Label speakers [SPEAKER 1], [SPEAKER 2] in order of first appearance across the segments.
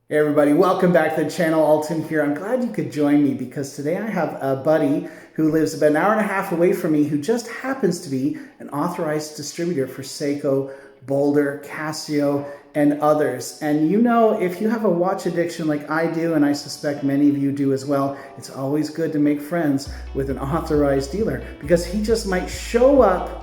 [SPEAKER 1] Hey everybody, welcome back to the channel. Alton here. I'm glad you could join me because today I have a buddy who lives about an hour and a half away from me who just happens to be an authorized distributor for Seiko, Boulder, Casio, and others. And you know, if you have a watch addiction like I do, and I suspect many of you do as well, it's always good to make friends with an authorized dealer because he just might show up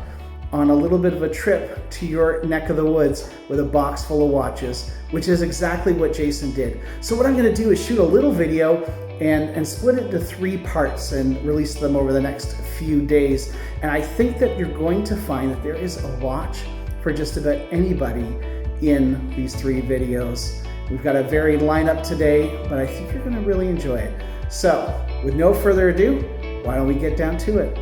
[SPEAKER 1] on a little bit of a trip to your neck of the woods with a box full of watches, which is exactly what Jason did. So what I'm gonna do is shoot a little video and split it into 3 parts and release them over the next few days. And I think that you're going to find that there is a watch for just about anybody in these 3 videos. We've got a varied lineup today, but I think you're gonna really enjoy it. So with no further ado, why don't we get down to it?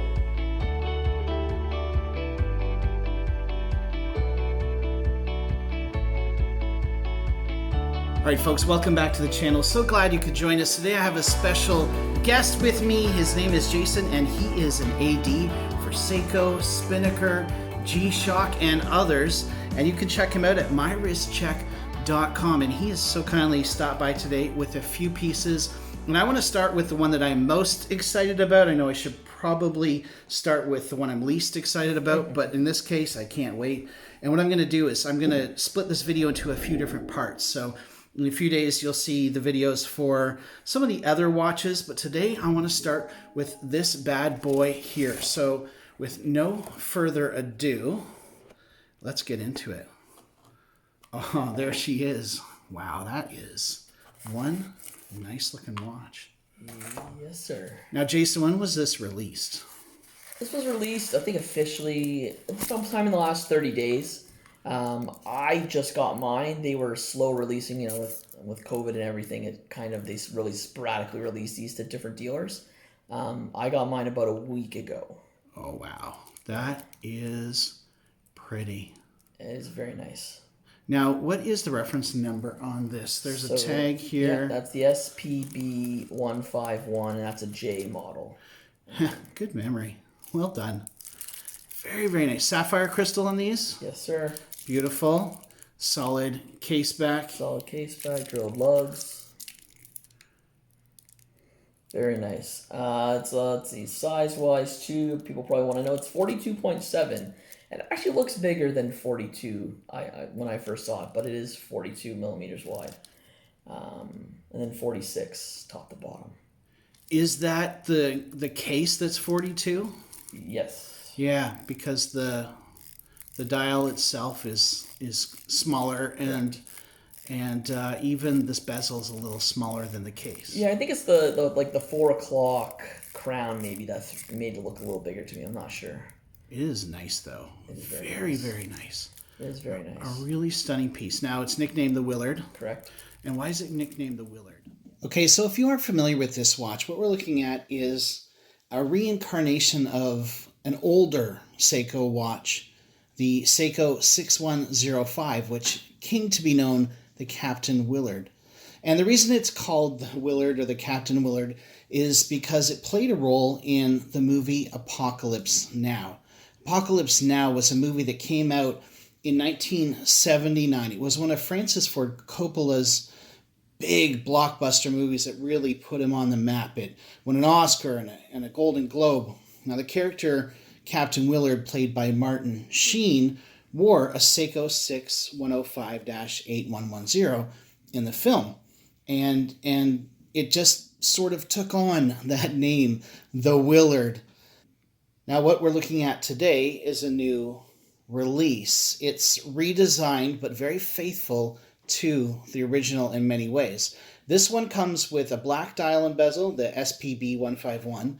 [SPEAKER 1] All right, folks, welcome back to the channel. So glad you could join us. Today I have a special guest with me. His name is Jason, and he is an AD for Seiko, Spinnaker, G-Shock, and others. And you can check him out at mywristcheck.com. And he has so kindly stopped by today with a few pieces. And I want to start with the one that I'm most excited about. I know I should probably start with the one I'm least excited about, but in this case, I can't wait. And what I'm going to do is I'm going to split this video into a few different parts. So in a few days, you'll see the videos for some of the other watches, but today I want to start with this bad boy here. So with no further ado, let's get into it. Oh, there she is. Wow, that is one nice looking watch.
[SPEAKER 2] Yes, sir.
[SPEAKER 1] Now, Jason, when was this released?
[SPEAKER 2] This was released, I think, officially sometime in the last 30 days. I just got mine. They were slow releasing, with COVID and everything. They really sporadically released these to different dealers. I got mine about a week ago.
[SPEAKER 1] Oh, wow. That is pretty.
[SPEAKER 2] It is very nice.
[SPEAKER 1] Now, what is the reference number on this? There's a tag here.
[SPEAKER 2] Yeah, that's the SPB151, and that's a J model.
[SPEAKER 1] Good memory. Well done. Very, very nice. Sapphire crystal on these?
[SPEAKER 2] Yes, sir.
[SPEAKER 1] Beautiful. Solid case back.
[SPEAKER 2] Solid case back, drilled lugs. Very nice. Let's see, size-wise too, people probably want to know, it's 42.7. It actually looks bigger than 42 when I first saw it, but it is 42 millimeters wide. And then 46 top to bottom.
[SPEAKER 1] Is that the case that's 42?
[SPEAKER 2] Yes.
[SPEAKER 1] Yeah, because the dial itself is smaller, and even this bezel is a little smaller than the case.
[SPEAKER 2] Yeah, I think it's the 4 o'clock crown maybe that's made it look a little bigger to me. I'm not sure.
[SPEAKER 1] It is nice though. It is very nice.
[SPEAKER 2] It is very nice.
[SPEAKER 1] A really stunning piece. Now it's nicknamed the Willard.
[SPEAKER 2] Correct.
[SPEAKER 1] And why is it nicknamed the Willard? Okay, so if you aren't familiar with this watch, what we're looking at is a reincarnation of an older Seiko watch, the Seiko 6105, which came to be known the Captain Willard. And the reason it's called the Willard or the Captain Willard is because it played a role in the movie Apocalypse Now. Apocalypse Now was a movie that came out in 1979. It was one of Francis Ford Coppola's big blockbuster movies that really put him on the map. It won an Oscar and a Golden Globe. Now, the character Captain Willard, played by Martin Sheen, wore a Seiko 6105-8110 in the film. And it just sort of took on that name, the Willard. Now, what we're looking at today is a new release. It's redesigned, but very faithful to the original in many ways. This one comes with a black dial and bezel, the SPB151,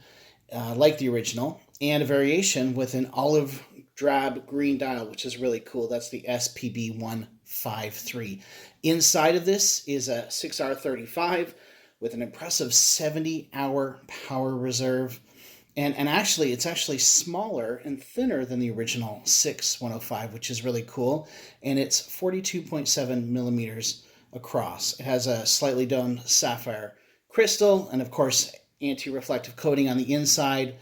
[SPEAKER 1] like the original, and a variation with an olive drab green dial, which is really cool. That's the SPB153. Inside of this is a 6R35 with an impressive 70-hour power reserve. And actually, it's actually smaller and thinner than the original 6105, which is really cool. And it's 42.7 millimeters across. It has a slightly domed sapphire crystal, and of course, anti-reflective coating on the inside.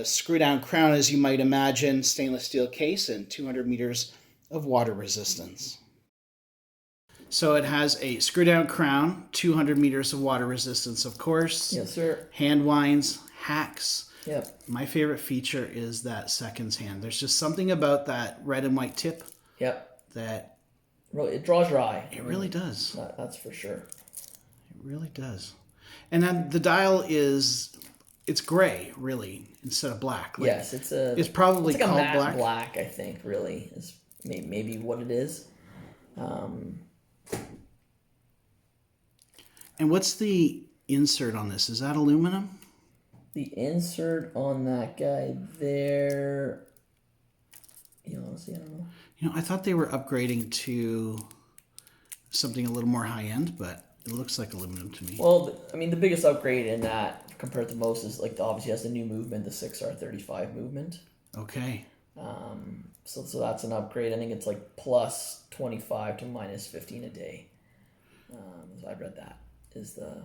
[SPEAKER 1] Screw-down crown, as you might imagine, stainless steel case, and 200 meters of water resistance. So it has a screw down crown, 200 meters of water resistance, of course.
[SPEAKER 2] Yes, sir.
[SPEAKER 1] Hand winds, hacks.
[SPEAKER 2] Yep.
[SPEAKER 1] My favorite feature is that seconds hand. There's just something about that red and white tip.
[SPEAKER 2] Yep.
[SPEAKER 1] That
[SPEAKER 2] really, it draws your eye.
[SPEAKER 1] It really does.
[SPEAKER 2] That's for sure.
[SPEAKER 1] It really does. And then the dial it's gray, really, instead of black. Like,
[SPEAKER 2] yes, it's
[SPEAKER 1] probably
[SPEAKER 2] like
[SPEAKER 1] called
[SPEAKER 2] a matte
[SPEAKER 1] black.
[SPEAKER 2] I think, really, is maybe what it is.
[SPEAKER 1] And what's the insert on this? Is that aluminum?
[SPEAKER 2] The insert on that guy there, honestly, I don't know.
[SPEAKER 1] I thought they were upgrading to something a little more high-end, but it looks like aluminum to me.
[SPEAKER 2] Well, the biggest upgrade in that compared to most is obviously has the new movement, the 6R35 movement.
[SPEAKER 1] Okay.
[SPEAKER 2] So that's an upgrade. I think it's like plus 25 to minus 15 a day. I read that is the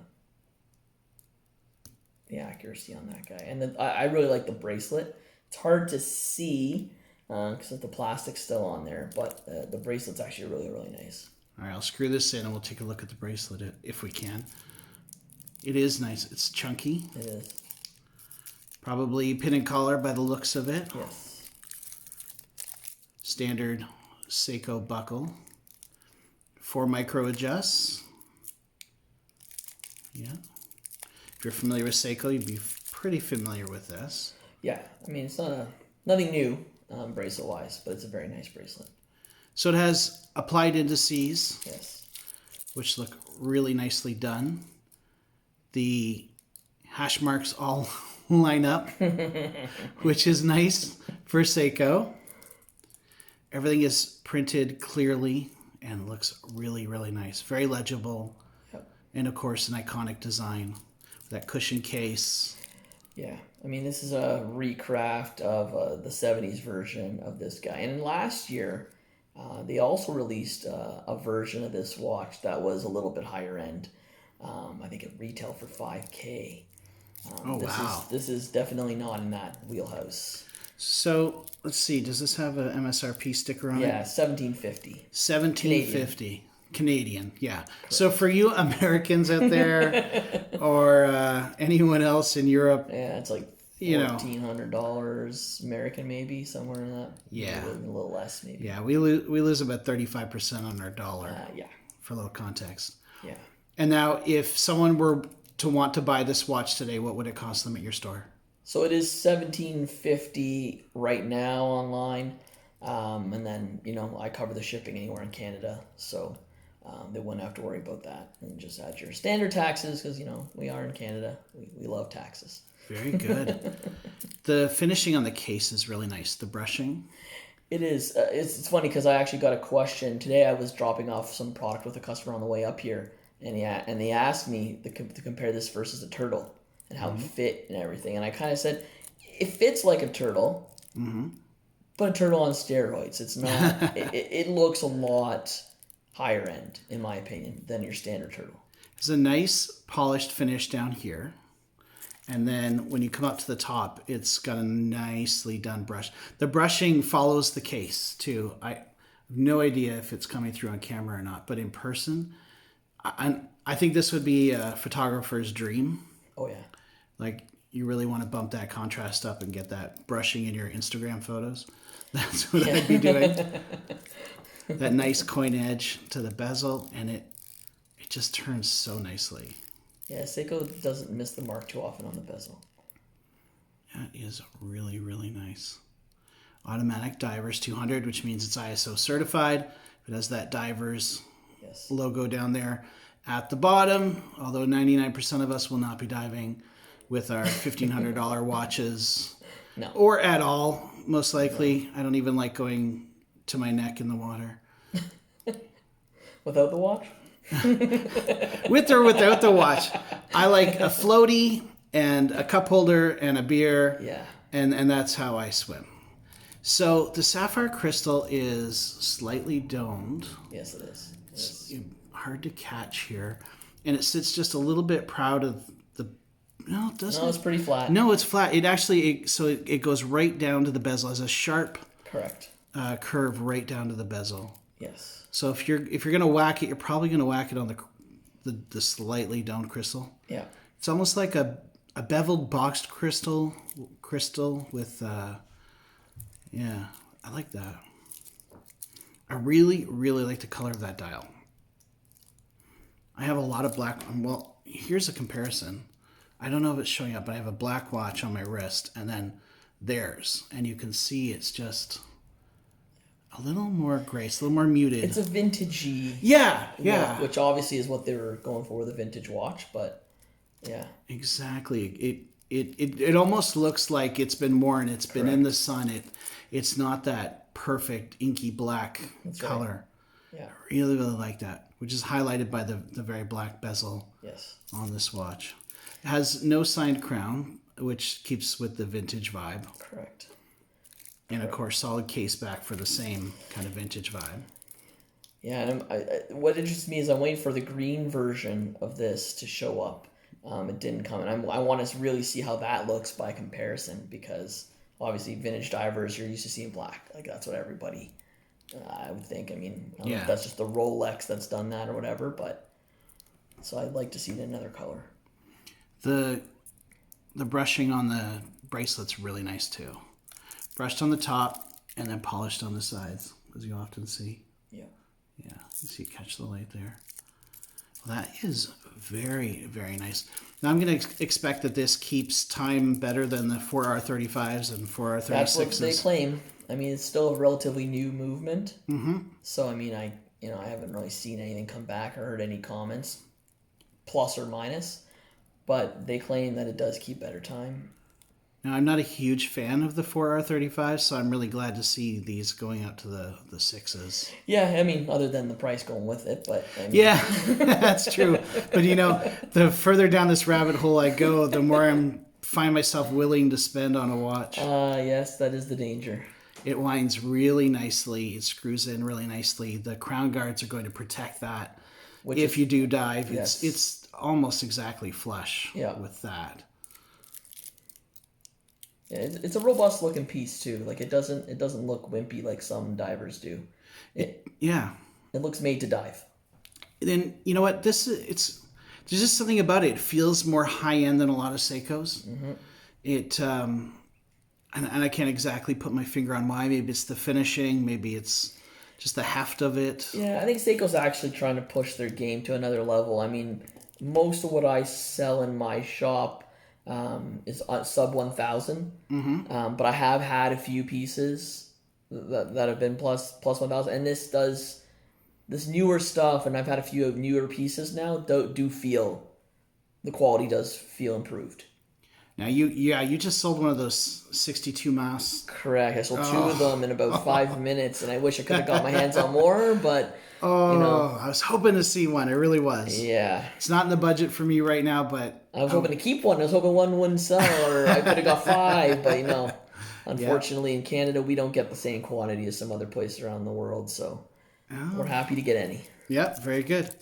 [SPEAKER 2] accuracy on that guy. And then I really like the bracelet. It's hard to see because the plastic's still on there, but the bracelet's actually really, really nice.
[SPEAKER 1] All right, I'll screw this in and we'll take a look at the bracelet if we can. It is nice. It's chunky.
[SPEAKER 2] It is.
[SPEAKER 1] Probably pin and collar by the looks of it.
[SPEAKER 2] Yes.
[SPEAKER 1] Standard Seiko buckle. 4 micro adjusts. Yeah. If you're familiar with Seiko, you'd be pretty familiar with this.
[SPEAKER 2] Yeah, it's nothing new bracelet-wise, but it's a very nice bracelet.
[SPEAKER 1] So it has applied indices.
[SPEAKER 2] Yes.
[SPEAKER 1] Which look really nicely done. The hash marks all line up, which is nice for Seiko. Everything is printed clearly and looks really, really nice. Very legible.
[SPEAKER 2] Yep.
[SPEAKER 1] And of course, an iconic design. That cushion case.
[SPEAKER 2] Yeah, this is a recraft of the 70s version of this guy. And last year, they also released a version of this watch that was a little bit higher end. I think it retailed for $5,000.
[SPEAKER 1] Wow.
[SPEAKER 2] This is definitely not in that wheelhouse.
[SPEAKER 1] So, let's see. Does this have an MSRP sticker on it?
[SPEAKER 2] Yeah, $1,750.
[SPEAKER 1] $1,750. Canadian, yeah. Correct. So for you Americans out there or anyone else in Europe...
[SPEAKER 2] Yeah, it's like $1,400 American maybe, somewhere in that.
[SPEAKER 1] Yeah.
[SPEAKER 2] A little less maybe.
[SPEAKER 1] Yeah, we lose about 35% on our dollar.
[SPEAKER 2] Yeah.
[SPEAKER 1] For a little context.
[SPEAKER 2] Yeah.
[SPEAKER 1] And now if someone were to want to buy this watch today, what would it cost them at your store?
[SPEAKER 2] So it is $1,750 right now online. And then, I cover the shipping anywhere in Canada. So... they wouldn't have to worry about that, and just add your standard taxes because we are in Canada. We love taxes.
[SPEAKER 1] Very good. The finishing on the case is really nice. The brushing.
[SPEAKER 2] It is. It's funny because I actually got a question today. I was dropping off some product with a customer on the way up here, and they asked me to compare this versus a turtle and how it fit and everything. And I kind of said it fits like a turtle, but a turtle on steroids. It's not. it looks a lot higher end, in my opinion, than your standard turtle.
[SPEAKER 1] It's a nice polished finish down here. And then when you come up to the top, it's got a nicely done brush. The brushing follows the case, too. I have no idea if it's coming through on camera or not, but in person, I think this would be a photographer's dream.
[SPEAKER 2] Oh, yeah.
[SPEAKER 1] Like, you really want to bump that contrast up and get that brushing in your Instagram photos. That's what I'd be doing. That nice coin edge to the bezel, and it just turns so nicely.
[SPEAKER 2] Yeah, Seiko doesn't miss the mark too often on the bezel.
[SPEAKER 1] That is really, really nice. Automatic Divers 200, which means it's ISO certified. It has that Divers logo down there at the bottom, although 99% of us will not be diving with our $1,500 watches.
[SPEAKER 2] No.
[SPEAKER 1] Or at all, most likely. No. I don't even like going to my neck in the water.
[SPEAKER 2] Without the watch?
[SPEAKER 1] With or without the watch. I like a floaty and a cup holder and a beer.
[SPEAKER 2] Yeah.
[SPEAKER 1] And that's how I swim. So the sapphire crystal is slightly domed.
[SPEAKER 2] Yes, it is.
[SPEAKER 1] It's hard to catch here. And it sits just a little bit proud of the... No, it doesn't.
[SPEAKER 2] No, it's pretty flat.
[SPEAKER 1] No, it's flat. It actually... it goes right down to the bezel. It has a sharp...
[SPEAKER 2] Correct.
[SPEAKER 1] Curve right down to the bezel.
[SPEAKER 2] Yes.
[SPEAKER 1] So if you're gonna whack it, you're probably gonna whack it on the slightly domed crystal.
[SPEAKER 2] Yeah.
[SPEAKER 1] It's almost like a beveled boxed crystal with yeah, I like that. I really, really like the color of that dial. I have a lot of black. Well, here's a comparison. I don't know if it's showing up, but I have a black watch on my wrist and then theirs. And you can see it's just a little more grace, a little more muted.
[SPEAKER 2] It's a vintagey
[SPEAKER 1] yeah.
[SPEAKER 2] look, which obviously is what they were going for with a vintage watch, but yeah.
[SPEAKER 1] Exactly. It almost looks like it's been worn. It's been in the sun. It's not that perfect inky black color.
[SPEAKER 2] Right. Yeah.
[SPEAKER 1] I really, really like that, which is highlighted by the very black bezel on this watch. It has no signed crown, which keeps with the vintage vibe.
[SPEAKER 2] Correct.
[SPEAKER 1] And of course, solid case back for the same kind of vintage vibe.
[SPEAKER 2] Yeah, and what interests me is I'm waiting for the green version of this to show up. It didn't come, and I want to really see how that looks by comparison, because obviously vintage divers, you're used to seeing black. Like, that's what everybody, I would think. I mean, I don't know if that's just the Rolex that's done that or whatever, but so I'd like to see it in another color.
[SPEAKER 1] The brushing on the bracelet's really nice too. Brushed on the top and then polished on the sides, as you often see. Yeah. Yeah, you see, catch the light there. Well, that is very, very nice. Now I'm going to expect that this keeps time better than the 4R35s and 4R36s.
[SPEAKER 2] That's what they claim. I mean, it's still a relatively new movement. Mm-hmm. So, I mean, I haven't really seen anything come back or heard any comments, plus or minus. But they claim that it does keep better time.
[SPEAKER 1] Now, I'm not a huge fan of the 4R35s, so I'm really glad to see these going out to the 6s.
[SPEAKER 2] Yeah, I mean, other than the price going with it, but... I mean...
[SPEAKER 1] Yeah, that's true. But, the further down this rabbit hole I go, the more I find myself willing to spend on a watch.
[SPEAKER 2] Yes, that is the danger.
[SPEAKER 1] It winds really nicely. It screws in really nicely. The crown guards are going to protect that. If you do dive, it's almost exactly flush with that.
[SPEAKER 2] Yeah, it's a robust looking piece too. Like, it doesn't look wimpy like some divers do. It looks made to dive.
[SPEAKER 1] Then you know what? There's just something about it. It feels more high end than a lot of Seikos. Mm-hmm. It and I can't exactly put my finger on why. Maybe it's the finishing. Maybe it's just the heft of it.
[SPEAKER 2] Yeah, I think Seiko's actually trying to push their game to another level. I mean, most of what I sell in my shop is sub 1,000. Mm-hmm. But I have had a few pieces that have been plus 1,000, and this newer stuff, and I've had a few newer pieces now. Do feel the quality does feel improved.
[SPEAKER 1] Now you just sold one of those 62 masks.
[SPEAKER 2] Correct. I sold two of them in about 5 minutes, and I wish I could have got my hands on more, but
[SPEAKER 1] I was hoping to see one. I really was.
[SPEAKER 2] Yeah.
[SPEAKER 1] It's not in the budget for me right now, but
[SPEAKER 2] I was hoping to keep one. I was hoping one wouldn't sell, or I could have got 5, but unfortunately in Canada we don't get the same quantity as some other places around the world, so we're happy to get any.
[SPEAKER 1] Yep, very good.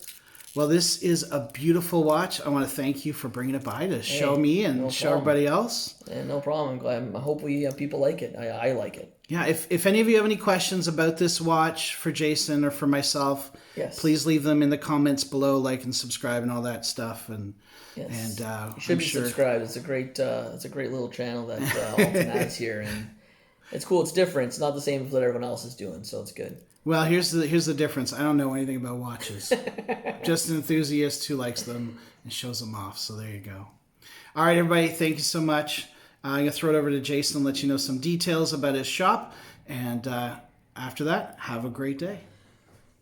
[SPEAKER 1] Well, this is a beautiful watch. I want to thank you for bringing it by to show me and show everybody else. Yeah,
[SPEAKER 2] no problem. I'm glad. I hope people like it. I like it.
[SPEAKER 1] Yeah, if any of you have any questions about this watch for Jason or for myself, please leave them in the comments below, like and subscribe and all that stuff. And you should be
[SPEAKER 2] subscribed. It's a great little channel that Alton has here, and it's cool. It's different. It's not the same as what everyone else is doing, so it's good.
[SPEAKER 1] Well, here's the difference. I don't know anything about watches. Just an enthusiast who likes them and shows them off. So there you go. All right, everybody. Thank you so much. I'm going to throw it over to Jason and let you know some details about his shop. And after that, have a great day.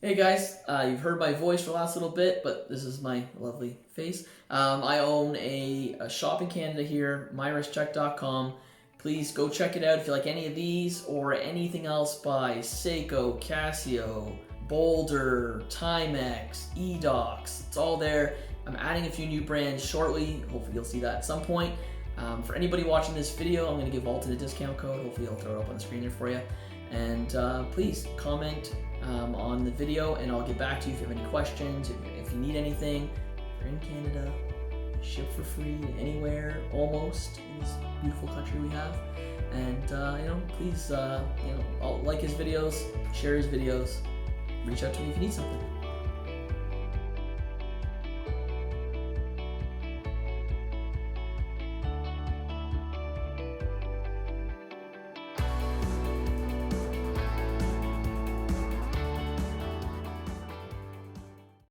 [SPEAKER 2] Hey, guys. You've heard my voice for the last little bit, but this is my lovely face. I own a shop in Canada here, myrischeck.com. Please go check it out if you like any of these or anything else by Seiko, Casio, Boulder, Timex, eDocs. It's all there. I'm adding a few new brands shortly. Hopefully you'll see that at some point. For anybody watching this video, I'm going to give Alton a discount code. Hopefully I'll throw it up on the screen there for you. And please comment on the video and I'll get back to you if you have any questions, if you need anything. If you're in Canada, ship for free anywhere almost in this beautiful country we have. And please like his videos, share his videos, reach out to me if you need something.